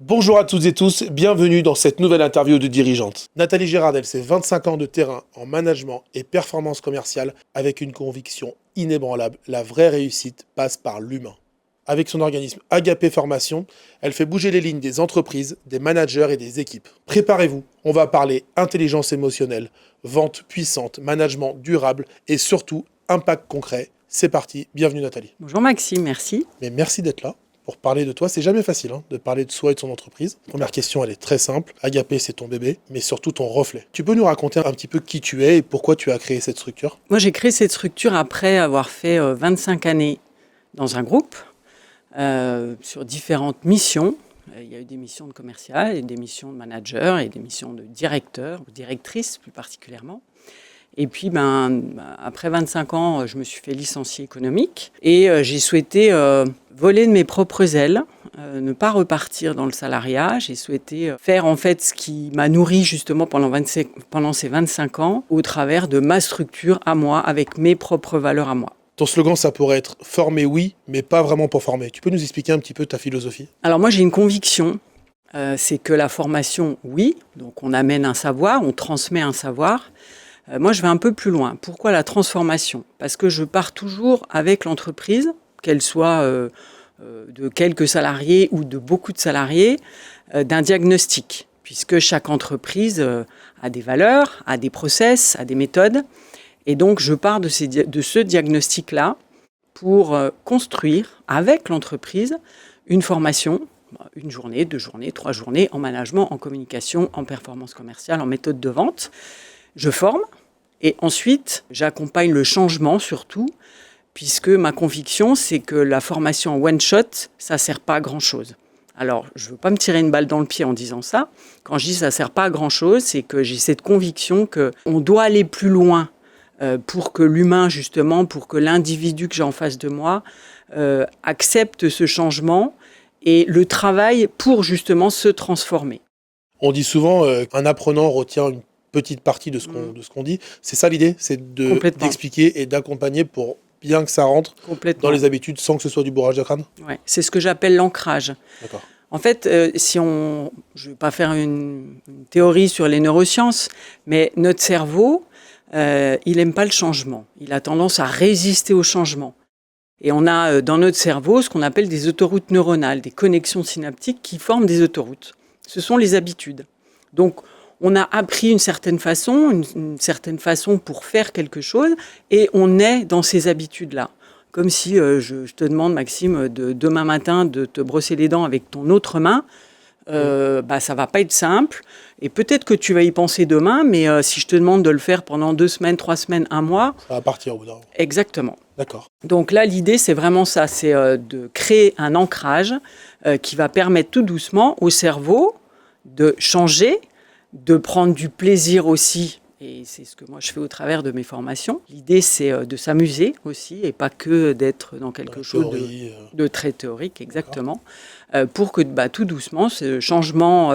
Bonjour à toutes et tous, bienvenue dans cette nouvelle interview de dirigeante. Nathalie Gérardel, c'est 25 ans de terrain en management et performance commerciale avec une conviction inébranlable. La vraie réussite passe par l'humain. Avec son organisme Agapé Formation, elle fait bouger les lignes des entreprises, des managers et des équipes. Préparez-vous, on va parler intelligence émotionnelle, vente puissante, management durable et surtout impact concret. C'est parti, bienvenue Nathalie. Bonjour Maxime, merci. Mais merci d'être là. Pour parler de toi, c'est jamais facile de parler de soi et de son entreprise. Première question, elle est très simple. Agapé, c'est ton bébé, mais surtout ton reflet. Tu peux nous raconter un petit peu qui tu es et pourquoi tu as créé cette structure ? Moi, j'ai créé cette structure après avoir fait 25 années dans un groupe sur différentes missions. Il y a eu des missions de commercial, et des missions de manager et des missions de directeur ou directrice plus particulièrement. Et puis, après 25 ans, je me suis fait licencier économique et j'ai souhaité voler de mes propres ailes, ne pas repartir dans le salariat. J'ai souhaité faire en fait ce qui m'a nourri justement pendant ces 25 ans au travers de ma structure à moi, avec mes propres valeurs à moi. Ton slogan, ça pourrait être « former oui, mais pas vraiment pour former ». Tu peux nous expliquer un petit peu ta philosophie ? Alors moi, j'ai une conviction, c'est que la formation, oui, donc on amène un savoir, on transmet un savoir. Moi, je vais un peu plus loin. Pourquoi la transformation ? Parce que je pars toujours avec l'entreprise, qu'elle soit de quelques salariés ou de beaucoup de salariés, d'un diagnostic, puisque chaque entreprise a des valeurs, a des process, a des méthodes. Et donc, je pars de ce diagnostic-là pour construire avec l'entreprise une formation, une journée, 2 journées, 3 journées en management, en communication, en performance commerciale, en méthode de vente. Je forme et ensuite, j'accompagne le changement surtout, puisque ma conviction, c'est que la formation en one-shot, ça ne sert pas à grand-chose. Alors, je ne veux pas me tirer une balle dans le pied en disant ça. Quand je dis ça ne sert pas à grand-chose, c'est que j'ai cette conviction qu'on doit aller plus loin pour que l'humain, justement, pour que l'individu que j'ai en face de moi accepte ce changement et le travaille pour justement se transformer. On dit souvent qu'un apprenant retient une petite partie de ce qu'on dit. C'est ça l'idée ? C'est d'expliquer et d'accompagner pour bien que ça rentre dans les habitudes sans que ce soit du bourrage de crâne ? Ouais, c'est ce que j'appelle l'ancrage. D'accord. En fait, je ne vais pas faire une théorie sur les neurosciences, mais notre cerveau, il n'aime pas le changement. Il a tendance à résister au changement. Et on a dans notre cerveau ce qu'on appelle des autoroutes neuronales, des connexions synaptiques qui forment des autoroutes. Ce sont les habitudes. Donc, on a appris une certaine façon pour faire quelque chose, et on est dans ces habitudes-là. Comme si je te demande, Maxime, demain matin de te brosser les dents avec ton autre main, ça ne va pas être simple. Et peut-être que tu vas y penser demain, mais si je te demande de le faire pendant 2 semaines, 3 semaines, 1 mois... Ça va partir au bout d'un moment. Exactement. D'accord. Donc là, l'idée, c'est vraiment ça, c'est de créer un ancrage qui va permettre tout doucement au cerveau de changer, de prendre du plaisir aussi, et c'est ce que moi je fais au travers de mes formations. L'idée, c'est de s'amuser aussi, et pas que d'être dans quelque chose de très théorique, exactement, pour que tout doucement, ce changement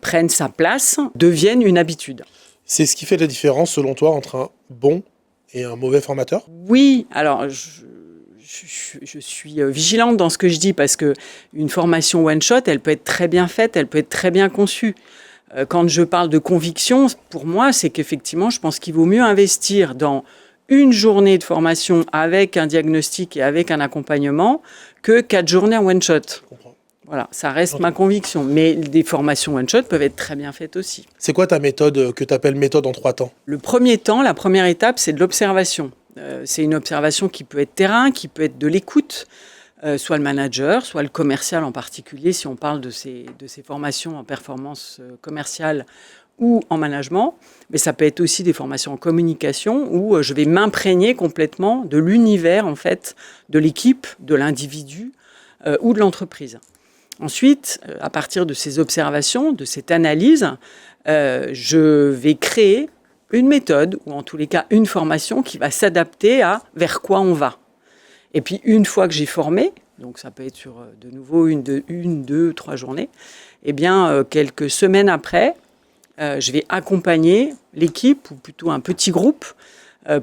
prenne sa place, devienne une habitude. C'est ce qui fait la différence, selon toi, entre un bon et un mauvais formateur ? Oui, alors je suis vigilante dans ce que je dis, parce qu'une formation one-shot, elle peut être très bien faite, elle peut être très bien conçue. Quand je parle de conviction, pour moi, c'est qu'effectivement, je pense qu'il vaut mieux investir dans une journée de formation avec un diagnostic et avec un accompagnement que 4 journées en one-shot. Je comprends. Voilà, ça reste ma conviction. Mais des formations one-shot peuvent être très bien faites aussi. C'est quoi ta méthode que tu appelles méthode en 3 temps ? Le premier temps, la première étape, c'est de l'observation. C'est une observation qui peut être terrain, qui peut être de l'écoute, soit le manager, soit le commercial en particulier, si on parle de ces formations en performance commerciale ou en management. Mais ça peut être aussi des formations en communication où je vais m'imprégner complètement de l'univers, en fait, de l'équipe, de l'individu ou de l'entreprise. Ensuite, à partir de ces observations, de cette analyse, je vais créer une méthode, ou en tous les cas une formation qui va s'adapter à vers quoi on va. Et puis une fois que j'ai formé, donc ça peut être sur de nouveau 1, 2, 3 journées, eh bien quelques semaines après, je vais accompagner l'équipe, ou plutôt un petit groupe,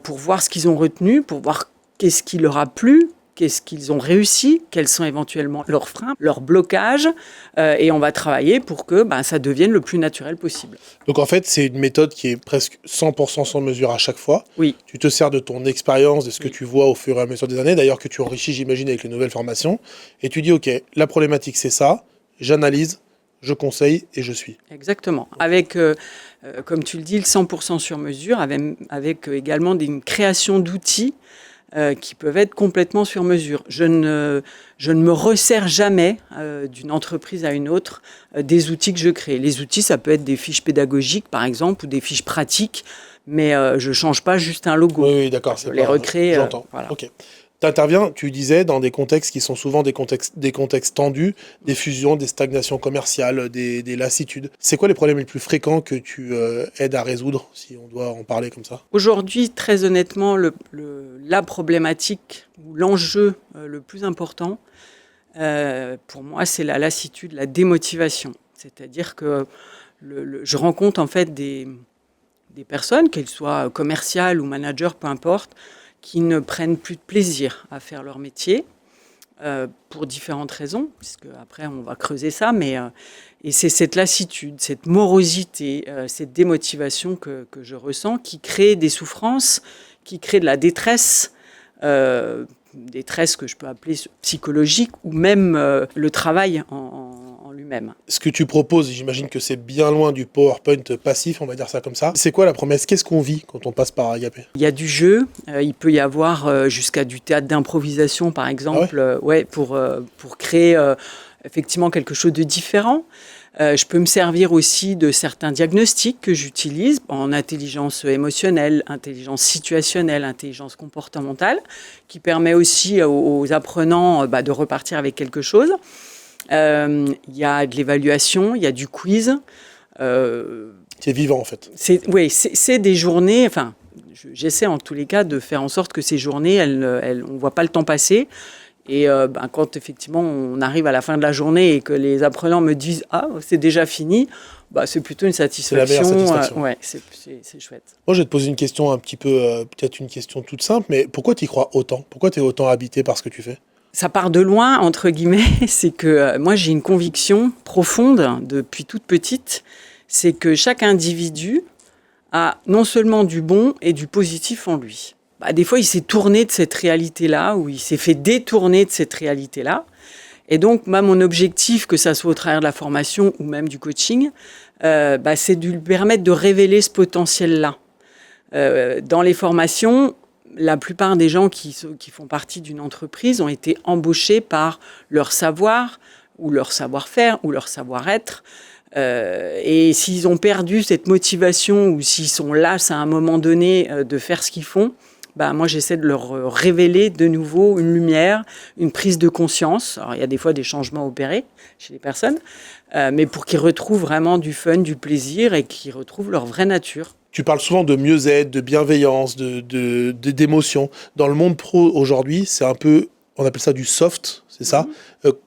pour voir ce qu'ils ont retenu, pour voir qu'est-ce qui leur a plu, qu'est-ce qu'ils ont réussi, quels sont éventuellement leurs freins, leurs blocages, et on va travailler pour que ça devienne le plus naturel possible. Donc en fait, c'est une méthode qui est presque 100% sans mesure à chaque fois. Oui. Tu te sers de ton expérience, de ce que tu vois au fur et à mesure des années, d'ailleurs que tu enrichis, j'imagine, avec les nouvelles formations, et tu dis, OK, la problématique c'est ça, j'analyse, je conseille et je suis. Exactement. Avec, comme tu le dis, le 100% sur mesure, avec également une création d'outils qui peuvent être complètement sur mesure. Je ne me resserre jamais d'une entreprise à une autre des outils que je crée. Les outils, ça peut être des fiches pédagogiques, par exemple, ou des fiches pratiques, mais je ne change pas juste un logo. Oui, d'accord. Je les recrée. J'entends. Voilà. OK. Tu interviens, tu disais, dans des contextes qui sont souvent des contextes tendus, des fusions, des stagnations commerciales, des lassitudes. C'est quoi les problèmes les plus fréquents que tu aides à résoudre, si on doit en parler comme ça? Aujourd'hui, très honnêtement, la problématique ou l'enjeu le plus important, pour moi, c'est la lassitude, la démotivation. C'est-à-dire que je rencontre en fait des personnes, qu'elles soient commerciales ou managers, peu importe, qui ne prennent plus de plaisir à faire leur métier pour différentes raisons, puisque après on va creuser ça, mais et c'est cette lassitude, cette morosité, cette démotivation que je ressens, qui crée des souffrances, qui crée de la détresse que je peux appeler psychologique, ou même le travail en lui-même. Ce que tu proposes, j'imagine que c'est bien loin du PowerPoint passif, on va dire ça comme ça. C'est quoi la promesse? Qu'est-ce qu'on vit quand on passe par Agapé? Il y a du jeu, il peut y avoir jusqu'à du théâtre d'improvisation, par exemple, pour créer effectivement quelque chose de différent. Je peux me servir aussi de certains diagnostics que j'utilise en intelligence émotionnelle, intelligence situationnelle, intelligence comportementale, qui permet aussi aux apprenants de repartir avec quelque chose. Il y a de l'évaluation, il y a du quiz. C'est vivant en fait. C'est des journées, j'essaie en tous les cas de faire en sorte que ces journées, on ne voit pas le temps passer. Et quand effectivement on arrive à la fin de la journée et que les apprenants me disent « Ah, c'est déjà fini », c'est plutôt une satisfaction. C'est la meilleure satisfaction. Ouais, c'est chouette. Moi, je vais te poser une question un petit peu, peut-être une question toute simple, mais pourquoi tu y crois autant? Pourquoi tu es autant habité par ce que tu fais? Ça part de loin, entre guillemets, c'est que moi j'ai une conviction profonde depuis toute petite, c'est que chaque individu a non seulement du bon et du positif en lui. Des fois il s'est tourné de cette réalité-là, ou il s'est fait détourner de cette réalité-là. Et donc mon objectif, que ça soit au travers de la formation ou même du coaching, c'est de lui permettre de révéler ce potentiel-là. Dans les formations, la plupart des gens qui font partie d'une entreprise ont été embauchés par leur savoir, ou leur savoir-faire, ou leur savoir-être. Et s'ils ont perdu cette motivation, ou s'ils sont là à un moment donné de faire ce qu'ils font, moi j'essaie de leur révéler de nouveau une lumière, une prise de conscience. Alors il y a des fois des changements opérés chez les personnes, mais pour qu'ils retrouvent vraiment du fun, du plaisir, et qu'ils retrouvent leur vraie nature. Tu parles souvent de mieux-être, de bienveillance, d'émotion. Dans le monde pro aujourd'hui, c'est un peu, on appelle ça du soft, c'est ça?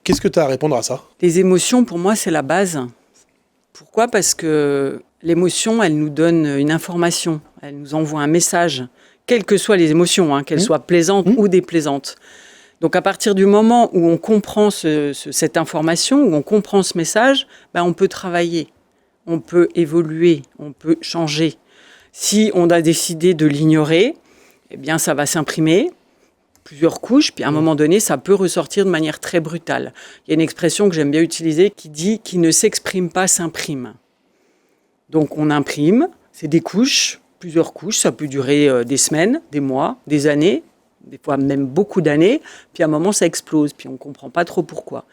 Qu'est-ce que tu as à répondre à ça? Les émotions, pour moi, c'est la base. Pourquoi? Parce que l'émotion, elle nous donne une information, elle nous envoie un message, quelles que soient les émotions, qu'elles soient plaisantes ou déplaisantes. Donc à partir du moment où on comprend cette information, où on comprend ce message, on peut travailler, on peut évoluer, on peut changer. Si on a décidé de l'ignorer, ça va s'imprimer, plusieurs couches, puis à un moment donné, ça peut ressortir de manière très brutale. Il y a une expression que j'aime bien utiliser qui dit « qui ne s'exprime pas s'imprime ». Donc on imprime, c'est des couches, plusieurs couches, ça peut durer des semaines, des mois, des années, des fois même beaucoup d'années, puis à un moment ça explose, puis on ne comprend pas trop pourquoi.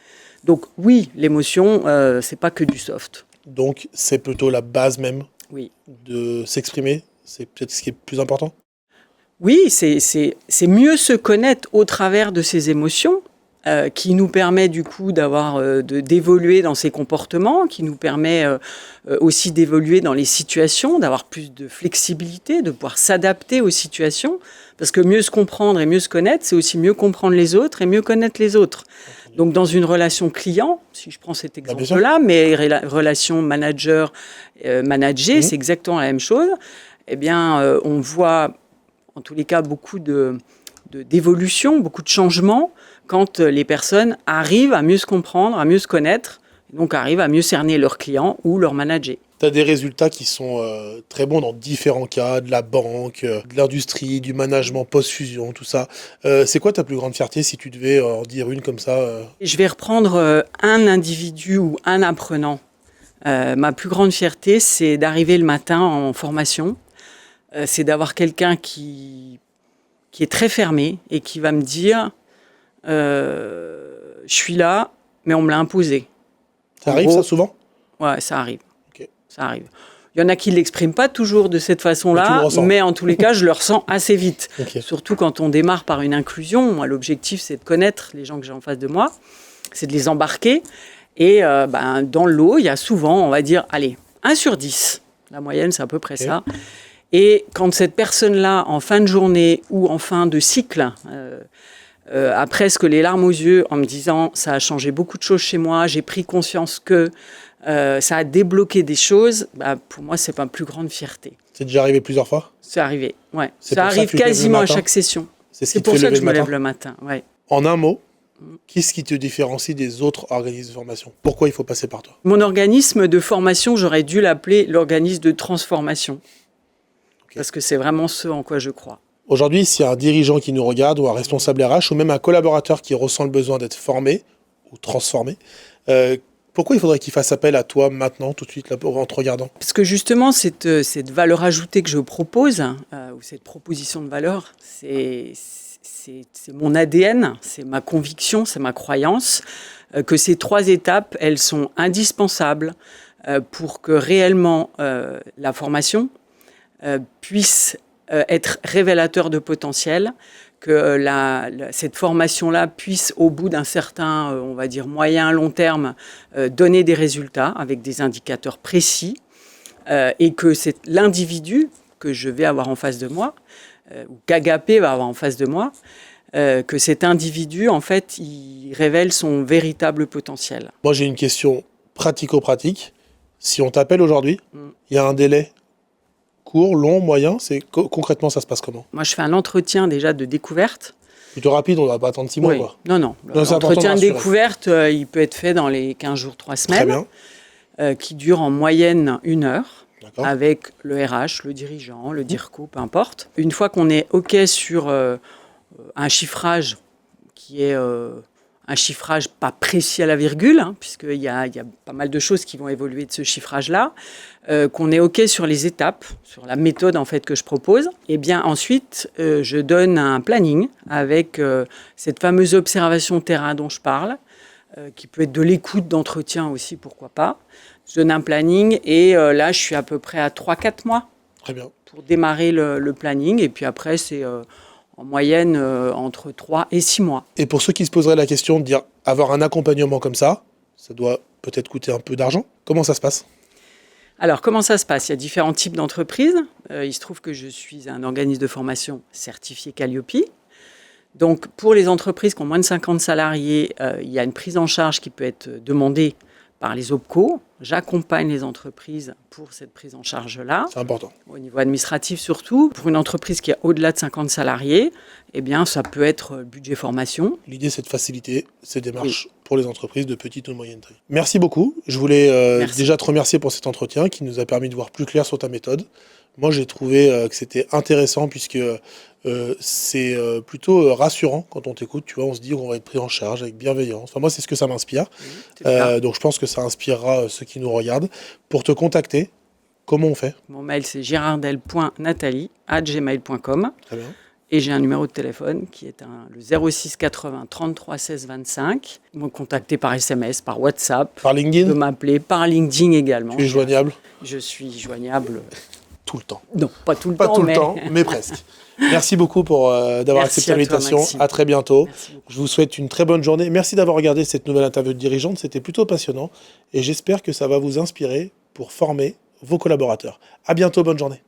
Donc oui, l'émotion, c'est pas que du soft. Donc c'est plutôt la base même de s'exprimer, c'est peut-être ce qui est plus important? Oui, c'est mieux se connaître au travers de ces émotions, qui nous permet du coup d'évoluer dans ses comportements, qui nous permet aussi d'évoluer dans les situations, d'avoir plus de flexibilité, de pouvoir s'adapter aux situations, parce que mieux se comprendre et mieux se connaître, c'est aussi mieux comprendre les autres et mieux connaître les autres. Donc dans une relation client, si je prends cet exemple-là, mais relation manager-manager, c'est exactement la même chose, on voit en tous les cas beaucoup de d'évolution, beaucoup de changements quand les personnes arrivent à mieux se comprendre, à mieux se connaître, donc arrivent à mieux cerner leurs clients ou leurs managers. Tu as des résultats qui sont très bons dans différents cas, de la banque, de l'industrie, du management post-fusion, tout ça. C'est quoi ta plus grande fierté si tu devais en dire une comme ça Je vais reprendre un individu ou un apprenant. Ma plus grande fierté, c'est d'arriver le matin en formation. C'est d'avoir quelqu'un qui est très fermé et qui va me dire je suis là, mais on me l'a imposé. Ça arrive, ça, souvent? Ouais, ça arrive. Okay. Ça arrive. Il y en a qui ne l'expriment pas toujours de cette façon-là, mais en tous les cas, je le ressens assez vite. Okay. Surtout quand on démarre par une inclusion. Moi, l'objectif, c'est de connaître les gens que j'ai en face de moi, c'est de les embarquer. Et dans le lot, il y a souvent, on va dire, allez, 1 sur 10. La moyenne, c'est à peu près ça. Et quand cette personne-là, en fin de journée ou en fin de cycle, a presque les larmes aux yeux en me disant « ça a changé beaucoup de choses chez moi, j'ai pris conscience que ça a débloqué des choses », pour moi, c'est ma plus grande fierté. C'est déjà arrivé plusieurs fois? C'est arrivé, ouais. Ça arrive quasiment à chaque session. C'est pour ça que je me lève le matin. Ouais. En un mot, qu'est-ce qui te différencie des autres organismes de formation? Pourquoi il faut passer par toi? Mon organisme de formation, j'aurais dû l'appeler l'organisme de transformation. Okay. Parce que c'est vraiment ce en quoi je crois. Aujourd'hui, s'il y a un dirigeant qui nous regarde, ou un responsable RH, ou même un collaborateur qui ressent le besoin d'être formé ou transformé, pourquoi il faudrait qu'il fasse appel à toi maintenant, tout de suite, là, en te regardant? Parce que justement, cette valeur ajoutée que je propose, ou cette proposition de valeur, c'est mon ADN, c'est ma conviction, c'est ma croyance, que ces 3 étapes, elles sont indispensables pour que réellement la formation puisse être révélateur de potentiel, que cette formation-là puisse, au bout d'un certain, on va dire, moyen, long terme, donner des résultats avec des indicateurs précis, et que c'est l'individu que je vais avoir en face de moi, ou qu'Agapé va avoir en face de moi, que cet individu, en fait, il révèle son véritable potentiel. Moi, j'ai une question pratico-pratique. Si on t'appelle aujourd'hui, il y a un délai court, long, moyen, concrètement, ça se passe comment? Moi, je fais un entretien déjà de découverte. Plutôt rapide, on ne va pas attendre 6 mois. Oui. Quoi. Non. L'entretien de découverte, il peut être fait dans les 15 jours, 3 semaines. Très bien. Qui dure en moyenne 1 heure. Avec le RH, le dirigeant, le DIRCO, peu importe. Une fois qu'on est OK sur un chiffrage qui est un chiffrage pas précis à la virgule, puisqu'il y a pas mal de choses qui vont évoluer de ce chiffrage-là, qu'on est OK sur les étapes, sur la méthode en fait que je propose, et bien ensuite, je donne un planning avec cette fameuse observation terrain dont je parle, qui peut être de l'écoute d'entretien aussi, pourquoi pas. Je donne un planning et là, je suis à peu près à 3-4 mois. Très bien. Pour démarrer le planning. Et puis après, c'est en moyenne entre 3 et 6 mois. Et pour ceux qui se poseraient la question de dire avoir un accompagnement comme ça doit peut-être coûter un peu d'argent. Comment ça se passe? Alors, comment ça se passe? Il y a différents types d'entreprises. Il se trouve que je suis un organisme de formation certifié Calliope. Donc, pour les entreprises qui ont moins de 50 salariés, il y a une prise en charge qui peut être demandée par les OPCO. J'accompagne les entreprises pour cette prise en charge-là. C'est important. Au niveau administratif surtout. Pour une entreprise qui a au-delà de 50 salariés, eh bien, ça peut être budget formation. L'idée, c'est de faciliter ces démarches pour les entreprises de petite ou de moyenne taille. Merci beaucoup. Je voulais déjà te remercier pour cet entretien qui nous a permis de voir plus clair sur ta méthode. Moi, j'ai trouvé que c'était intéressant puisque c'est plutôt rassurant quand on t'écoute. Tu vois, on se dit qu'on va être pris en charge avec bienveillance. Enfin, moi, c'est ce que ça m'inspire. Donc, je pense que ça inspirera ceux qui nous regardent. Pour te contacter, comment on fait? Mon mail, c'est girardel.nathalie@gmail.com. Très bien. Et j'ai un numéro de téléphone qui est le 06 80 33 16 25. Vous me contactez par SMS, par WhatsApp. Par LinkedIn? De m'appeler, par LinkedIn également. Tu es joignable? Je suis joignable. Tout le temps. Non, pas tout le temps. Pas tout le temps, mais presque. Merci beaucoup d'avoir accepté l'invitation. À très bientôt. Je vous souhaite une très bonne journée. Merci d'avoir regardé cette nouvelle interview de dirigeante. C'était plutôt passionnant. Et j'espère que ça va vous inspirer pour former vos collaborateurs. À bientôt, bonne journée.